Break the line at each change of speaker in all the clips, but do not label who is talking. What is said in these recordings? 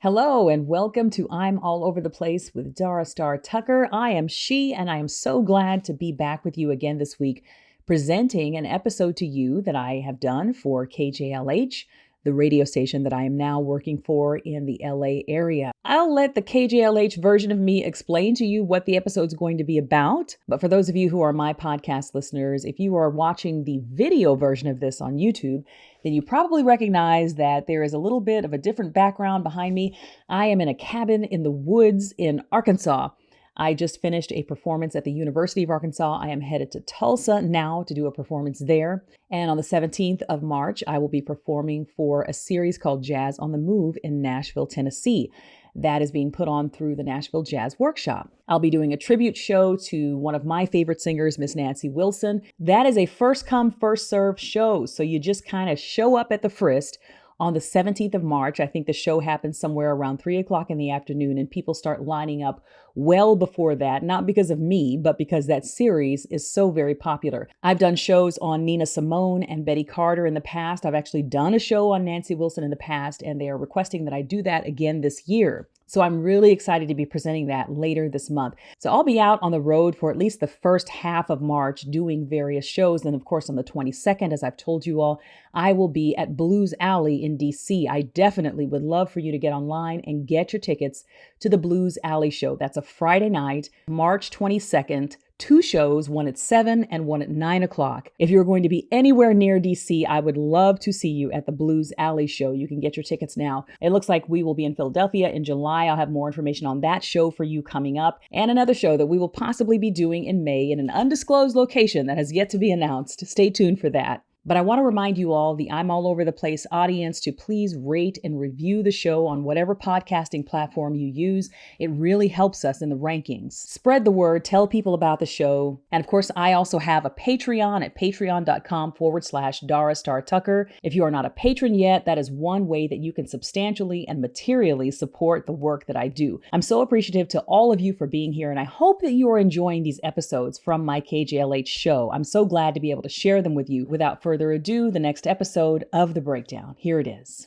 Hello and welcome to I'm All Over the Place with Dara Star Tucker. I am she, and I am so glad to be back with you again this week, presenting an episode to you that I have done for KJLH, the radio station that I am now working for in the LA area. I'll let the KJLH version of me explain to you what the episode's going to be about. But for those of you who are my podcast listeners, if you are watching the video version of this on YouTube, then you probably recognize that there is a little bit of a different background behind me. I am in a cabin in the woods in Arkansas. I just finished a performance at the University of Arkansas. I am headed to Tulsa now to do a performance there. And on the 17th of March, I will be performing for a series called Jazz on the Move in Nashville, Tennessee. That is being put on through the Nashville Jazz Workshop. I'll be doing a tribute show to one of my favorite singers, Miss Nancy Wilson. That is a first come, first served show. So you just kind of show up at the Frist on the 17th of March. I think the show happens somewhere around 3 o'clock in the afternoon, and people start lining up well before that, not because of me, but because that series is so very popular. I've done shows on Nina Simone and Betty Carter in the past. I've actually done a show on Nancy Wilson in the past, and they are requesting that I do that again this year. So I'm really excited to be presenting that later this month. So I'll be out on the road for at least the first half of March doing various shows. And of course, on the 22nd, as I've told you all, I will be at Blues Alley in DC. I definitely would love for you to get online and get your tickets to the Blues Alley show. That's a Friday night, March 22nd. 2 shows, one at 7 and one at 9 o'clock. If you're going to be anywhere near DC, I would love to see you at the Blues Alley show. You can get your tickets now. It looks like we will be in Philadelphia in July. I'll have more information on that show for you coming up, and another show that we will possibly be doing in May in an undisclosed location that has yet to be announced. Stay tuned for that. But I want to remind you all, the I'm All Over the Place audience, to please rate and review the show on whatever podcasting platform you use. It really helps us in the rankings. Spread the word, tell people about the show. And of course, I also have a Patreon at patreon.com/Dara Star Tucker. If you are not a patron yet, that is one way that you can substantially and materially support the work that I do. I'm so appreciative to all of you for being here, and I hope that you are enjoying these episodes from my KJLH show. I'm so glad to be able to share them with you. Without further ado, the next episode of The Breakdown. Here it is.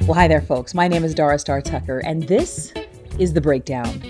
Well, hi there, folks. My name is Dara Star Tucker, and this is The Breakdown.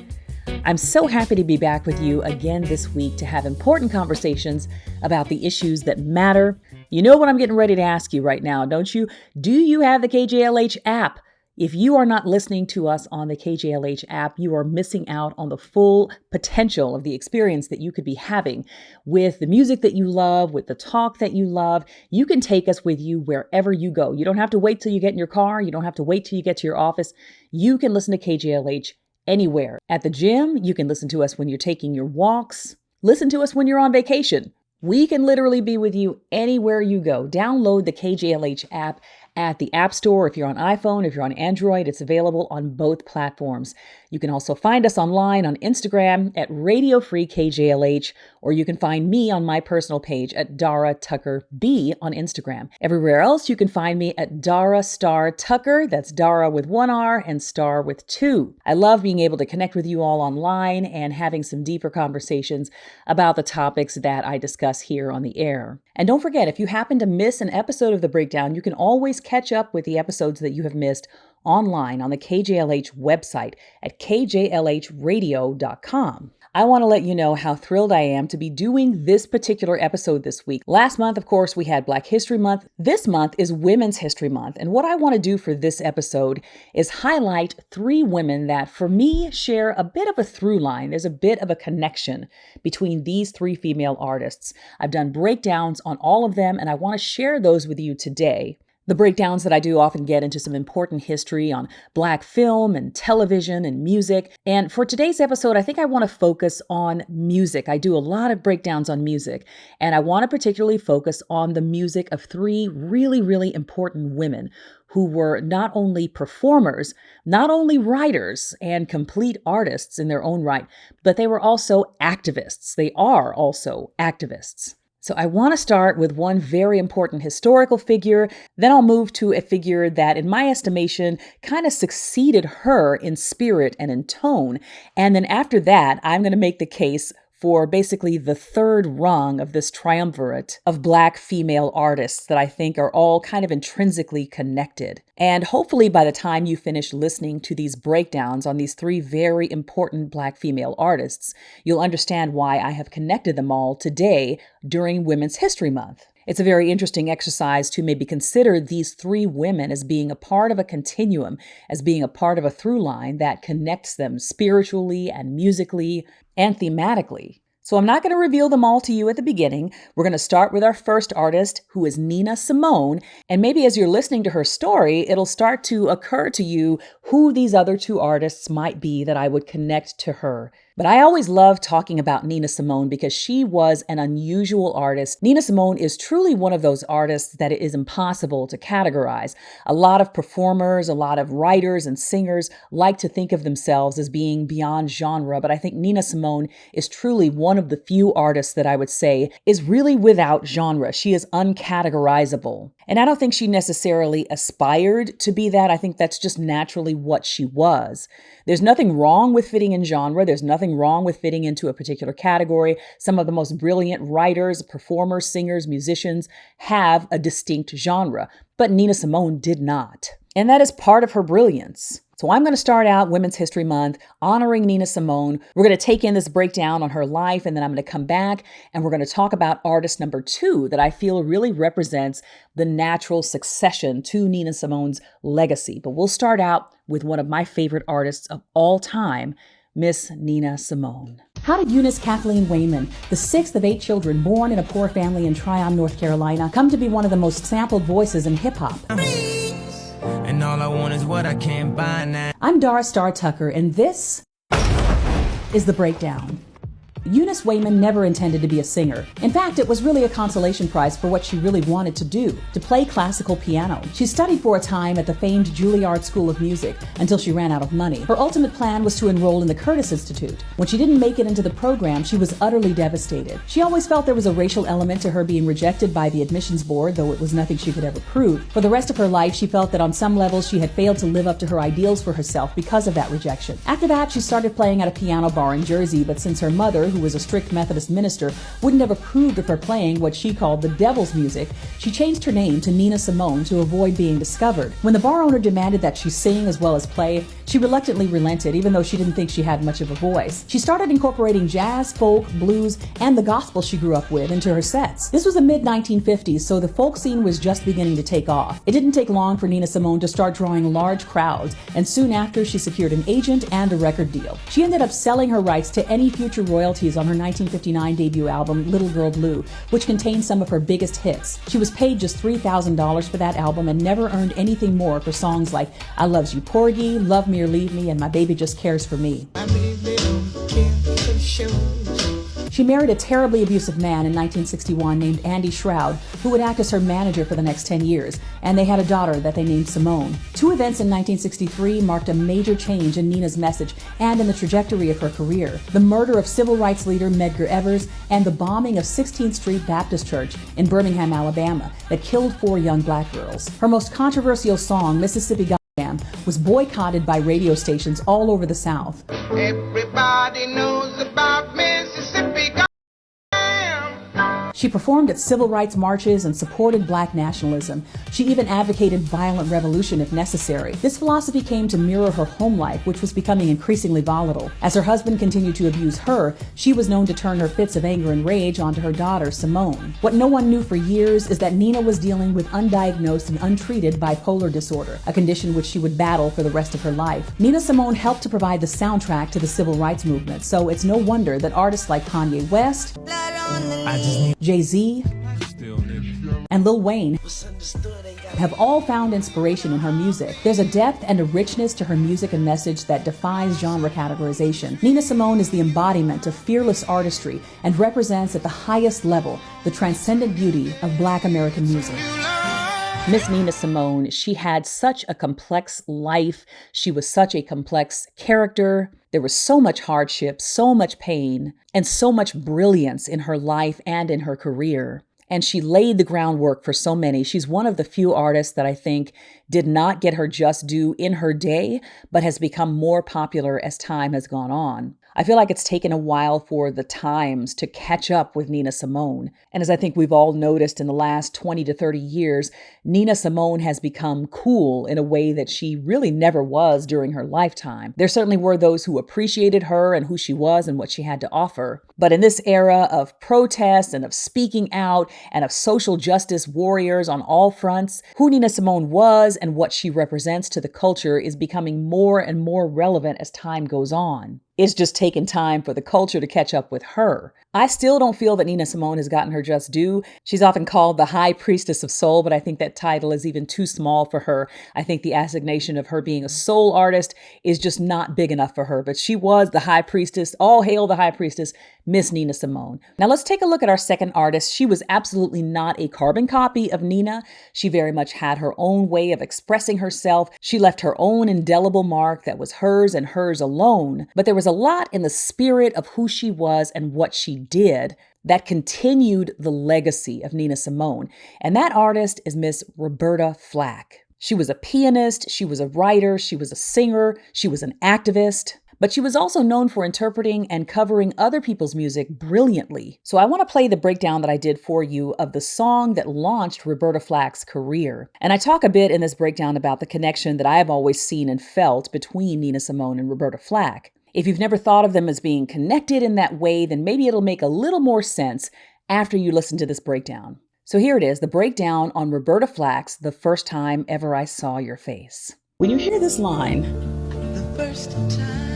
I'm so happy to be back with you again this week to have important conversations about the issues that matter. You know what I'm getting ready to ask you right now, don't you? Do you have the KJLH app? If you are not listening to us on the KJLH app, you are missing out on the full potential of the experience that you could be having with the music that you love, with the talk that you love. You can take us with you wherever you go. You don't have to wait till you get in your car. You don't have to wait till you get to your office. You can listen to KJLH anywhere. At the gym, you can listen to us when you're taking your walks. Listen to us when you're on vacation. We can literally be with you anywhere you go. Download the KJLH app at the App Store. If you're on iPhone, if you're on Android, it's available on both platforms. You can also find us online on Instagram at Radio Free KJLH, or you can find me on my personal page at Dara Tucker B on Instagram. Everywhere else, you can find me at Dara Star Tucker. That's Dara with 1 R and Star with 2. I love being able to connect with you all online and having some deeper conversations about the topics that I discuss here on the air. And don't forget, if you happen to miss an episode of The Breakdown, you can always catch up with the episodes that you have missed online on the KJLH website at kjlhradio.com. I want to let you know how thrilled I am to be doing this particular episode this week. Last month, of course, we had Black History Month. This month is Women's History Month. And what I want to do for this episode is highlight 3 women that, for me, share a bit of a through line. There's a bit of a connection between these 3 female artists. I've done breakdowns on all of them, and I want to share those with you today. The breakdowns that I do often get into some important history on Black film and television and music. And for today's episode, I think I want to focus on music. I do a lot of breakdowns on music, and I want to particularly focus on the music of 3 really, really important women who were not only performers, not only writers and complete artists in their own right, but they were also activists. They are also activists. So I want to start with one very important historical figure, then I'll move to a figure that, in my estimation, kind of succeeded her in spirit and in tone. And then after that, I'm going to make the case for basically the third rung of this triumvirate of Black female artists that I think are all kind of intrinsically connected. And hopefully by the time you finish listening to these breakdowns on these three very important Black female artists, you'll understand why I have connected them all today during Women's History Month. It's a very interesting exercise to maybe consider these three women as being a part of a continuum, as being a part of a through line that connects them spiritually and musically and thematically. So I'm not going to reveal them all to you at the beginning. We're going to start with our first artist, who is Nina Simone. And maybe as you're listening to her story, it'll start to occur to you who these other two artists might be that I would connect to her. But I always love talking about Nina Simone because she was an unusual artist. Nina Simone is truly one of those artists that it is impossible to categorize. A lot of performers, a lot of writers and singers like to think of themselves as being beyond genre, but I think Nina Simone is truly one of the few artists that I would say is really without genre. She is uncategorizable. And I don't think she necessarily aspired to be that. I think that's just naturally what she was. There's nothing wrong with fitting in genre. There's nothing wrong with fitting into a particular category. Some of the most brilliant writers, performers, singers, musicians have a distinct genre, but Nina Simone did not. And that is part of her brilliance. So I'm going to start out Women's History Month honoring Nina Simone. We're going to take in this breakdown on her life, and then I'm going to come back and we're going to talk about artist number 2 that I feel really represents the natural succession to Nina Simone's legacy. But we'll start out with one of my favorite artists of all time, Miss Nina Simone. How did Eunice Kathleen Wayman, the 6th of 8 children born in a poor family in Tryon, North Carolina, come to be one of the most sampled voices in hip-hop? And all I want is what I can't buy now. I'm Dara Star Tucker, and this is The Breakdown. Eunice Wayman never intended to be a singer. In fact, it was really a consolation prize for what she really wanted to do, to play classical piano. She studied for a time at the famed Juilliard School of Music until she ran out of money. Her ultimate plan was to enroll in the Curtis Institute. When she didn't make it into the program, she was utterly devastated. She always felt there was a racial element to her being rejected by the admissions board, though it was nothing she could ever prove. For the rest of her life, she felt that on some levels she had failed to live up to her ideals for herself because of that rejection. After that, she started playing at a piano bar in Jersey, but since her mother, who was a strict Methodist minister, wouldn't have approved of her playing what she called the devil's music, she changed her name to Nina Simone to avoid being discovered. When the bar owner demanded that she sing as well as play, she reluctantly relented, even though she didn't think she had much of a voice. She started incorporating jazz, folk, blues, and the gospel she grew up with into her sets. This was the mid-1950s, so the folk scene was just beginning to take off. It didn't take long for Nina Simone to start drawing large crowds, and soon after she secured an agent and a record deal. She ended up selling her rights to any future royalties on her 1959 debut album, Little Girl Blue, which contained some of her biggest hits. She was paid just $3,000 for that album and never earned anything more for songs like I Loves You Porgy, Love Me or Leave Me, and My Baby Just Cares for Me. She married a terribly abusive man in 1961 named Andy Shroud, who would act as her manager for the next 10 years, and they had a daughter that they named Simone. 2 events in 1963 marked a major change in Nina's message and in the trajectory of her career: the murder of civil rights leader Medgar Evers and the bombing of 16th Street Baptist Church in Birmingham, Alabama, that killed 4 young black girls. Her most controversial song, Mississippi Goddam, was boycotted by radio stations all over the South. Everybody knows about Mississippi Goddam. She performed at civil rights marches and supported black nationalism. She even advocated violent revolution if necessary. This philosophy came to mirror her home life, which was becoming increasingly volatile. As her husband continued to abuse her, she was known to turn her fits of anger and rage onto her daughter, Simone. What no one knew for years is that Nina was dealing with undiagnosed and untreated bipolar disorder, a condition which she would battle for the rest of her life. Nina Simone helped to provide the soundtrack to the civil rights movement, so it's no wonder that artists like Kanye West, Jay-Z, and Lil Wayne have all found inspiration in her music. There's a depth and a richness to her music and message that defies genre categorization. Nina Simone is the embodiment of fearless artistry and represents at the highest level the transcendent beauty of Black American music. Miss Nina Simone, she had such a complex life. She was such a complex character. There was so much hardship, so much pain, and so much brilliance in her life and in her career. And she laid the groundwork for so many. She's one of the few artists that I think did not get her just due in her day, but has become more popular as time has gone on. I feel like it's taken a while for the times to catch up with Nina Simone. And as I think we've all noticed in the last 20 to 30 years, Nina Simone has become cool in a way that she really never was during her lifetime. There certainly were those who appreciated her and who she was and what she had to offer. But in this era of protest and of speaking out and of social justice warriors on all fronts, who Nina Simone was and what she represents to the culture is becoming more and more relevant as time goes on. It's just taken time for the culture to catch up with her. I still don't feel that Nina Simone has gotten her just due. She's often called the High Priestess of Soul, but I think that title is even too small for her. I think the assignation of her being a soul artist is just not big enough for her, but she was the High Priestess. All hail the High Priestess, Miss Nina Simone. Now let's take a look at our second artist. She was absolutely not a carbon copy of Nina. She very much had her own way of expressing herself. She left her own indelible mark that was hers and hers alone, but there was a lot in the spirit of who she was and what she did that continued the legacy of Nina Simone. And that artist is Miss Roberta Flack. She was a pianist, she was a writer, she was a singer, she was an activist, but she was also known for interpreting and covering other people's music brilliantly. So I want to play the breakdown that I did for you of the song that launched Roberta Flack's career. And I talk a bit in this breakdown about the connection that I have always seen and felt between Nina Simone and Roberta Flack. If you've never thought of them as being connected in that way, then maybe it'll make a little more sense after you listen to this breakdown. So here it is, the breakdown on Roberta Flack's The First Time Ever I Saw Your Face. When you hear this line, the first time,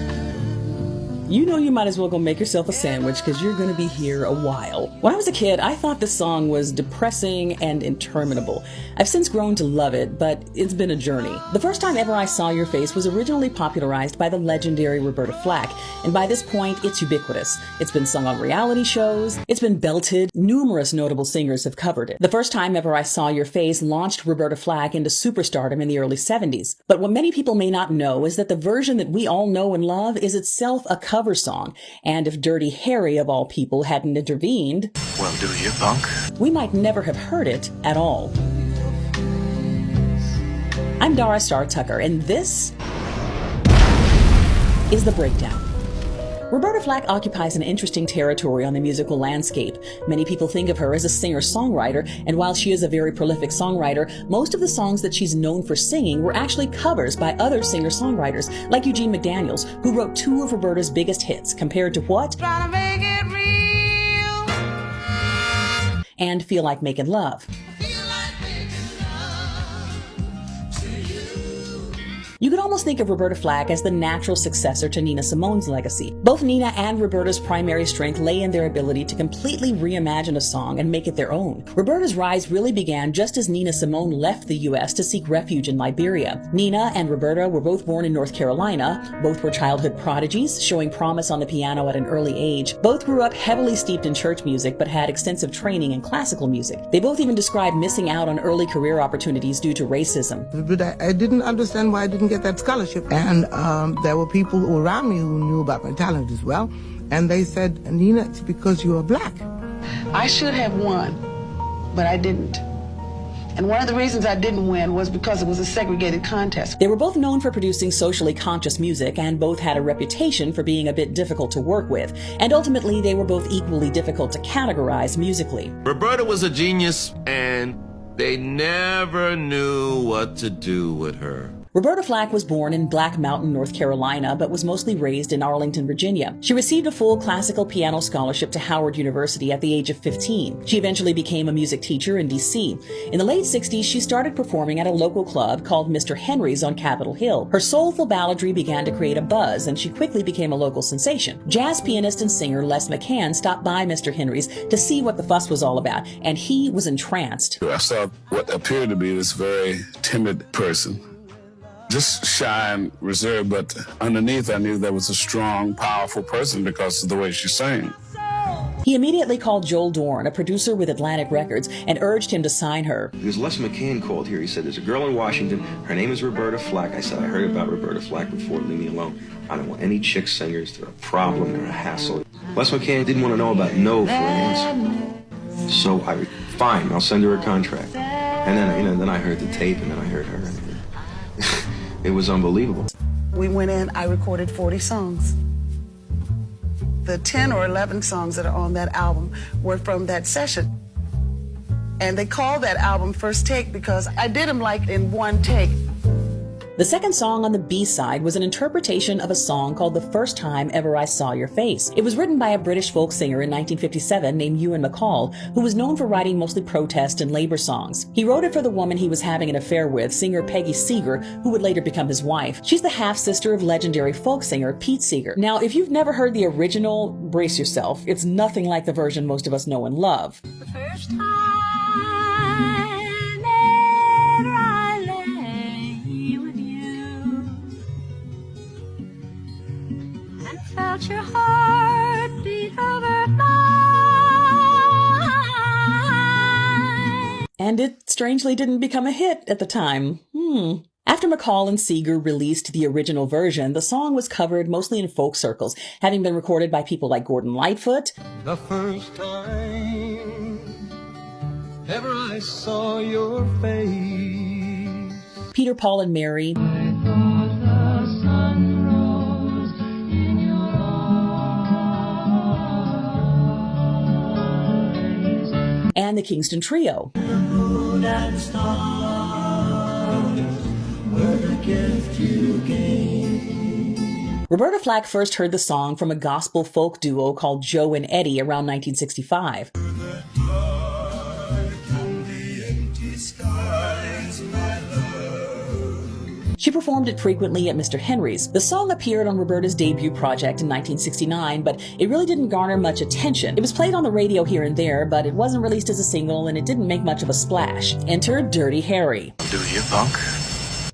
you know you might as well go make yourself a sandwich because you're going to be here a while. When I was a kid, I thought this song was depressing and interminable. I've since grown to love it, but it's been a journey. The First Time Ever I Saw Your Face was originally popularized by the legendary Roberta Flack, and by this point, it's ubiquitous. It's been sung on reality shows. It's been belted. Numerous notable singers have covered it. The First Time Ever I Saw Your Face launched Roberta Flack into superstardom in the early 70s. But what many people may not know is that the version that we all know and love is itself a cover song, and if Dirty Harry of all people hadn't intervened,
well, do you, punk?
We might never have heard it at all. I'm Dara Star Tucker, and this is The Breakdown. Roberta Flack occupies an interesting territory on the musical landscape. Many people think of her as a singer-songwriter, and while she is a very prolific songwriter, most of the songs that she's known for singing were actually covers by other singer-songwriters, like Eugene McDaniels, who wrote two of Roberta's biggest hits, compared to what? Trying to make it real. And Feel Like Making Love. You could almost think of Roberta Flack as the natural successor to Nina Simone's legacy. Both Nina and Roberta's primary strength lay in their ability to completely reimagine a song and make it their own. Roberta's rise really began just as Nina Simone left the U.S. to seek refuge in Liberia. Nina and Roberta were both born in North Carolina. Both were childhood prodigies, showing promise on the piano at an early age. Both grew up heavily steeped in church music, but had extensive training in classical music. They both even described missing out on early career opportunities due to racism.
But I didn't understand why I didn't get that scholarship. And there were people around me who knew about my talent as well. And they said, Nina, it's because you are black.
I should have won, but I didn't. And one of the reasons I didn't win was because it was a segregated contest.
They were both known for producing socially conscious music, and both had a reputation for being a bit difficult to work with. And ultimately, they were both equally difficult to categorize musically.
Roberta was a genius, and they never knew what to do with her.
Roberta Flack was born in Black Mountain, North Carolina, but was mostly raised in Arlington, Virginia. She received a full classical piano scholarship to Howard University at the age of 15. She eventually became a music teacher in D.C. In the late 60s, she started performing at a local club called Mr. Henry's on Capitol Hill. Her soulful balladry began to create a buzz, and she quickly became a local sensation. Jazz pianist and singer Les McCann stopped by Mr. Henry's to see what the fuss was all about, and he was entranced.
I saw what appeared to be this very timid person. Just shy and reserved, but underneath I knew there was a strong, powerful person because of the way she sang.
He immediately called Joel Dorn, a producer with Atlantic Records, and urged him to sign her.
Because Les McCann called here. He said, there's a girl in Washington. Her name is Roberta Flack. I said, I heard about Roberta Flack before. Leave me alone. I don't want any chick singers. They're a problem. They're a hassle. Les McCann didn't want to know about no for an answer. So fine, I'll send her a contract. And then, then I heard the tape, and then I heard her. It was unbelievable.
We went in, I recorded 40 songs. The 10 or 11 songs that are on that album were from that session. And they call that album First Take because I did them like in one take.
The second song on the B-side was an interpretation of a song called The First Time Ever I Saw Your Face. It was written by a British folk singer in 1957 named Ewan MacColl, who was known for writing mostly protest and labor songs. He wrote it for the woman he was having an affair with, singer Peggy Seeger, who would later become his wife. She's the half-sister of legendary folk singer Pete Seeger. Now, if you've never heard the original, brace yourself. It's nothing like the version most of us know and love.
The first time ever I lay with you and felt your heart beat over mine.
And it strangely didn't become a hit at the time. After MacColl and Seeger released the original version, the song was covered mostly in folk circles, having been recorded by people like Gordon Lightfoot,
the first time ever I saw your face,
Peter, Paul and Mary, and the Kingston Trio. Roberta Flack first heard the song from a gospel folk duo called Joe and Eddie around 1965. She performed it frequently at Mr. Henry's. The song appeared on Roberta's debut project in 1969, but it really didn't garner much attention. It was played on the radio here and there, but it wasn't released as a single and it didn't make much of a splash. Enter Dirty Harry.
Do you, punk?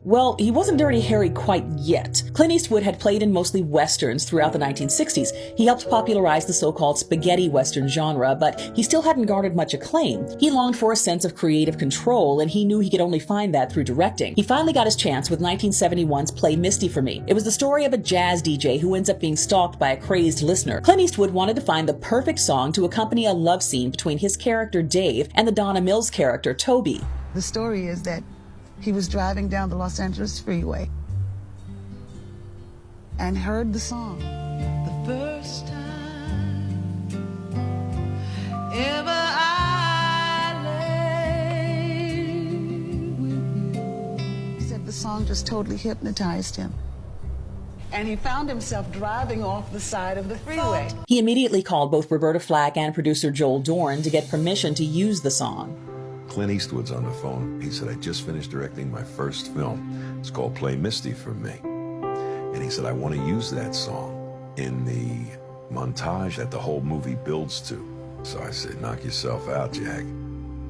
Well, he wasn't Dirty Harry quite yet. Clint Eastwood had played in mostly westerns throughout the 1960s. He helped popularize the so-called spaghetti western genre, but he still hadn't garnered much acclaim. He longed for a sense of creative control, and he knew he could only find that through directing. He finally got his chance with 1971's Play Misty for Me. It was the story of a jazz DJ who ends up being stalked by a crazed listener. Clint Eastwood wanted to find the perfect song to accompany a love scene between his character Dave and the Donna Mills character Toby.
The story is that he was driving down the Los Angeles freeway and heard the song. The first time ever I lay with you. He said the song just totally hypnotized him. And he found himself driving off the side of the freeway.
He immediately called both Roberta Flack and producer Joel Dorn to get permission to use the song.
Clint Eastwood's on the phone. He said, I just finished directing my first film. It's called Play Misty for Me. And he said, I want to use that song in the montage that the whole movie builds to. So I said, knock yourself out, Jack.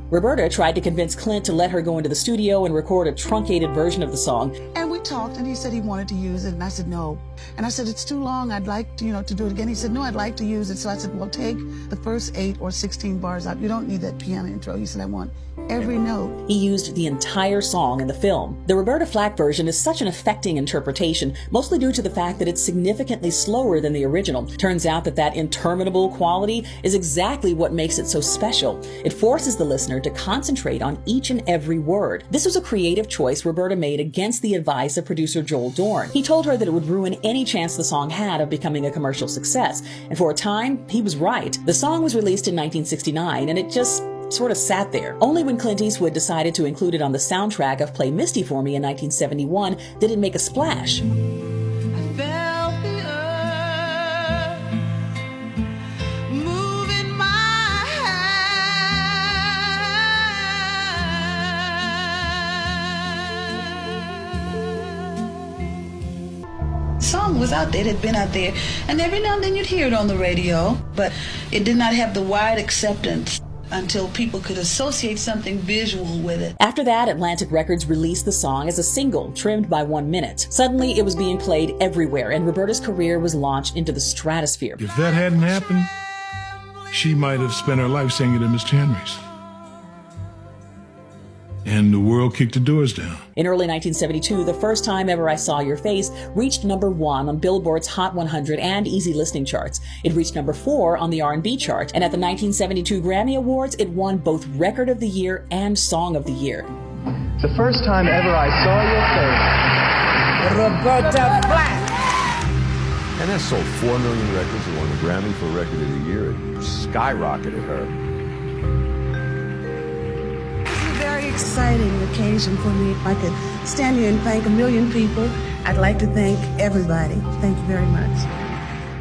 Roberta tried to convince Clint to let her go into the studio and record a truncated version of the song.
And we talked, and he said he wanted to use it, and I said no. And I said, it's too long, I'd like to, to do it again. He said, no, I'd like to use it. So I said, well, take the first 8 or 16 bars out. You don't need that piano intro. He said, I want every note.
He used the entire song in the film. The Roberta Flack version is such an affecting interpretation, mostly due to the fact that it's significantly slower than the original. Turns out that interminable quality is exactly what makes it so special. It forces the listener to concentrate on each and every word. This was a creative choice Roberta made against the advice of producer Joel Dorn. He told her that it would ruin any chance the song had of becoming a commercial success. And for a time, he was right. The song was released in 1969, and it just sort of sat there. Only when Clint Eastwood decided to include it on the soundtrack of Play Misty for Me in 1971 did it make a splash.
I felt the earth moving my hand. The song was out there, it had been out there, and every now and then you'd hear it on the radio, but it did not have the wide acceptance until people could associate something visual with it.
After that, Atlantic Records released the song as a single, trimmed by 1 minute. Suddenly, it was being played everywhere, and Roberta's career was launched into the stratosphere.
If that hadn't happened, she might have spent her life singing at Mr. Henry's. And the world kicked the doors down.
In early 1972, The First Time Ever I Saw Your Face reached number 1 on Billboard's Hot 100 and Easy Listening charts. It reached number 4 on the R&B chart, and at the 1972 Grammy Awards, it won both Record of the Year and Song of the Year.
The first time ever I saw your face.
Roberta Flack.
And that sold 4 million records and won the Grammy for Record of the Year. It skyrocketed her.
It's a very exciting occasion for me. If I could stand here and thank a million people, I'd like to thank everybody. Thank you very much.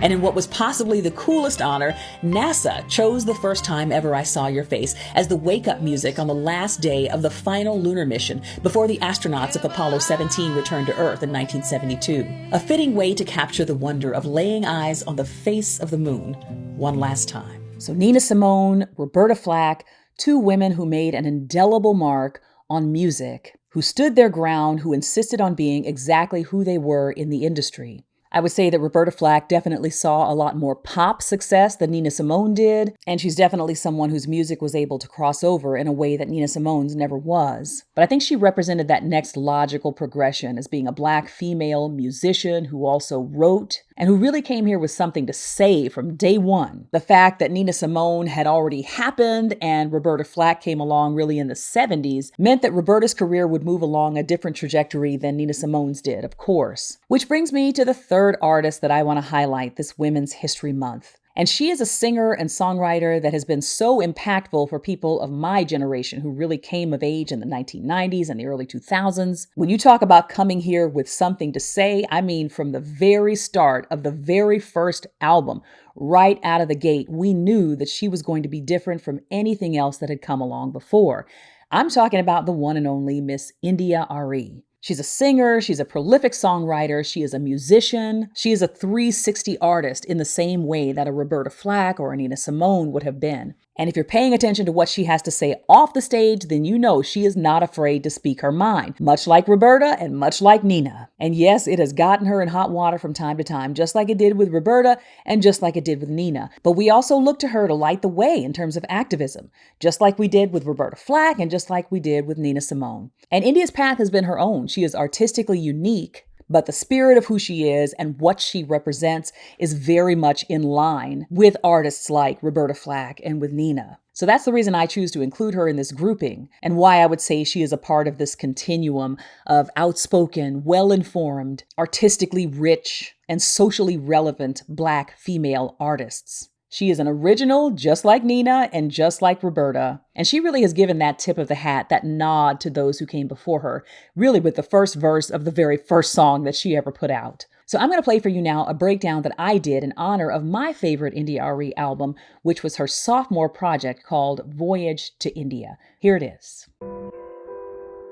And in what was possibly the coolest honor, NASA chose The First Time Ever I Saw Your Face as the wake-up music on the last day of the final lunar mission before the astronauts of Apollo 17 returned to Earth in 1972. A fitting way to capture the wonder of laying eyes on the face of the moon one last time. So Nina Simone, Roberta Flack, two women who made an indelible mark on music, who stood their ground, who insisted on being exactly who they were in the industry. I would say that Roberta Flack definitely saw a lot more pop success than Nina Simone did, and she's definitely someone whose music was able to cross over in a way that Nina Simone's never was. But I think she represented that next logical progression as being a Black female musician who also wrote and who really came here with something to say from day one. The fact that Nina Simone had already happened and Roberta Flack came along really in the 70s meant that Roberta's career would move along a different trajectory than Nina Simone's did, of course. Which brings me to the third artist that I want to highlight this Women's History Month. And she is a singer and songwriter that has been so impactful for people of my generation who really came of age in the 1990s and the early 2000s. When you talk about coming here with something to say, I mean from the very start of the very first album, right out of the gate, we knew that she was going to be different from anything else that had come along before. I'm talking about the one and only Miss India.Arie. She's a singer, she's a prolific songwriter, she is a musician, she is a 360 artist in the same way that a Roberta Flack or a Nina Simone would have been. And if you're paying attention to what she has to say off the stage, then you know she is not afraid to speak her mind, much like Roberta and much like Nina. And yes, it has gotten her in hot water from time to time, just like it did with Roberta and just like it did with Nina. But we also look to her to light the way in terms of activism, just like we did with Roberta Flack and just like we did with Nina Simone. And India's path has been her own. She is artistically unique, but the spirit of who she is and what she represents is very much in line with artists like Roberta Flack and with Nina. So that's the reason I choose to include her in this grouping and why I would say she is a part of this continuum of outspoken, well-informed, artistically rich, and socially relevant Black female artists. She is an original, just like Nina and just like Roberta. And she really has given that tip of the hat, that nod to those who came before her, really with the first verse of the very first song that she ever put out. So I'm going to play for you now a breakdown that I did in honor of my favorite India.Arie album, which was her sophomore project called Voyage to India. Here it is.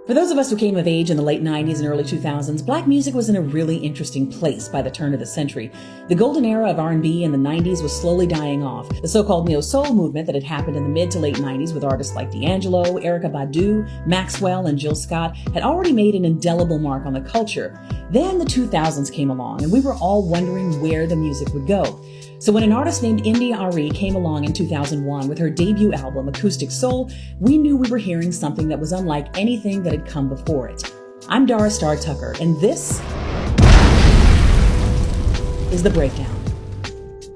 For those of us who came of age in the late 90s and early 2000s, Black music was in a really interesting place by the turn of the century. The golden era of R&B in the 90s was slowly dying off. The so-called neo-soul movement that had happened in the mid to late 90s with artists like D'Angelo, Erykah Badu, Maxwell, and Jill Scott had already made an indelible mark on the culture. Then the 2000s came along, and we were all wondering where the music would go. So when an artist named India.Arie came along in 2001 with her debut album, Acoustic Soul, we knew we were hearing something that was unlike anything that had come before it. I'm Dara Star Tucker, and this is The Breakdown.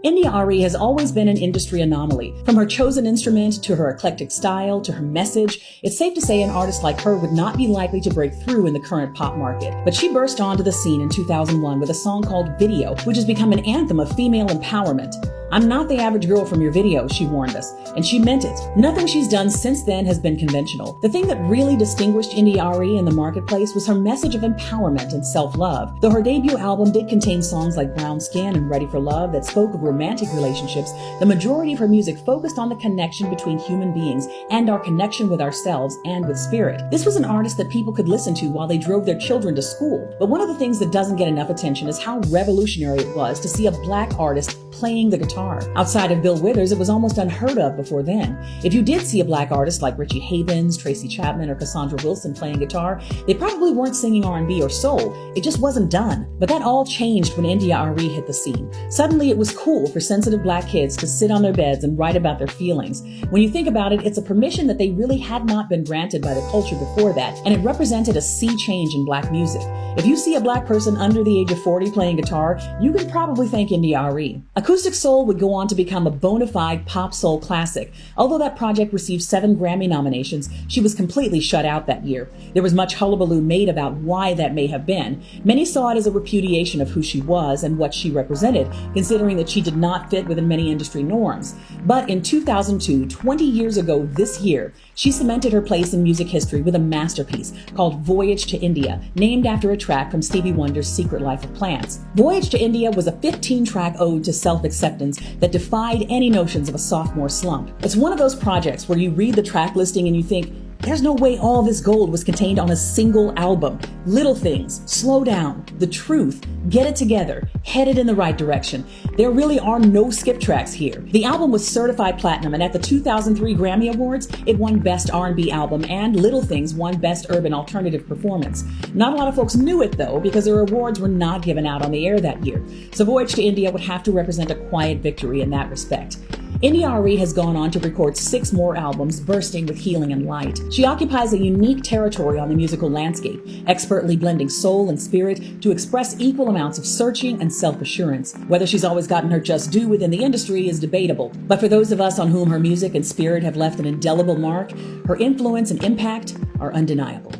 India.Arie has always been an industry anomaly. From her chosen instrument to her eclectic style to her message, it's safe to say an artist like her would not be likely to break through in the current pop market. But she burst onto the scene in 2001 with a song called Video, which has become an anthem of female empowerment. I'm not the average girl from your video, she warned us, and she meant it. Nothing she's done since then has been conventional. The thing that really distinguished India.Arie in the marketplace was her message of empowerment and self-love. Though her debut album did contain songs like Brown Skin and Ready for Love that spoke of romantic relationships, the majority of her music focused on the connection between human beings and our connection with ourselves and with spirit. This was an artist that people could listen to while they drove their children to school. But one of the things that doesn't get enough attention is how revolutionary it was to see a Black artist playing the guitar. Outside of Bill Withers, it was almost unheard of before then. If you did see a Black artist like Richie Havens, Tracy Chapman, or Cassandra Wilson playing guitar, they probably weren't singing R&B or soul. It just wasn't done. But that all changed when India.Arie hit the scene. Suddenly, it was cool for sensitive Black kids to sit on their beds and write about their feelings. When you think about it, it's a permission that they really had not been granted by the culture before that, and it represented a sea change in Black music. If you see a Black person under the age of 40 playing guitar, you can probably thank India.Arie. Acoustic Soul Soul would go on to become a bona fide pop soul classic. Although that project received 7 Grammy nominations, she was completely shut out that year. There was much hullabaloo made about why that may have been. Many saw it as a repudiation of who she was and what she represented, considering that she did not fit within many industry norms. But in 2002, 20 years ago this year, she cemented her place in music history with a masterpiece called Voyage to India, named after a track from Stevie Wonder's Secret Life of Plants. Voyage to India was a 15-track ode to self-acceptance that defied any notions of a sophomore slump. It's one of those projects where you read the track listing and you think, there's no way all this gold was contained on a single album. Little Things, Slow Down, The Truth, Get It Together, Headed in the Right Direction. There really are no skip tracks here. The album was certified platinum, and at the 2003 Grammy Awards, it won Best R&B Album, and Little Things won Best Urban Alternative Performance. Not a lot of folks knew it, though, because their awards were not given out on the air that year. So Voyage to India would have to represent a quiet victory in that respect. India.Arie has gone on to record 6 more albums bursting with healing and light. She occupies a unique territory on the musical landscape, expertly blending soul and spirit to express equal amounts of searching and self-assurance. Whether she's always gotten her just due within the industry is debatable, but for those of us on whom her music and spirit have left an indelible mark, her influence and impact are undeniable.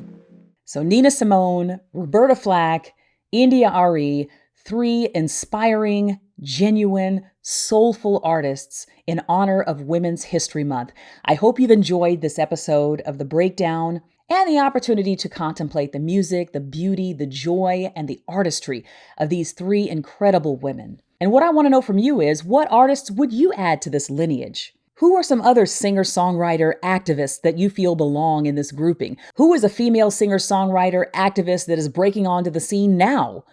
So Nina Simone, Roberta Flack, India.Arie, 3 inspiring, genuine, soulful artists in honor of Women's History Month. I hope you've enjoyed this episode of The Breakdown and the opportunity to contemplate the music, the beauty, the joy, and the artistry of these 3 incredible women. And what I want to know from you is, what artists would you add to this lineage? Who are some other singer-songwriter activists that you feel belong in this grouping? Who is a female singer-songwriter activist that is breaking onto the scene now?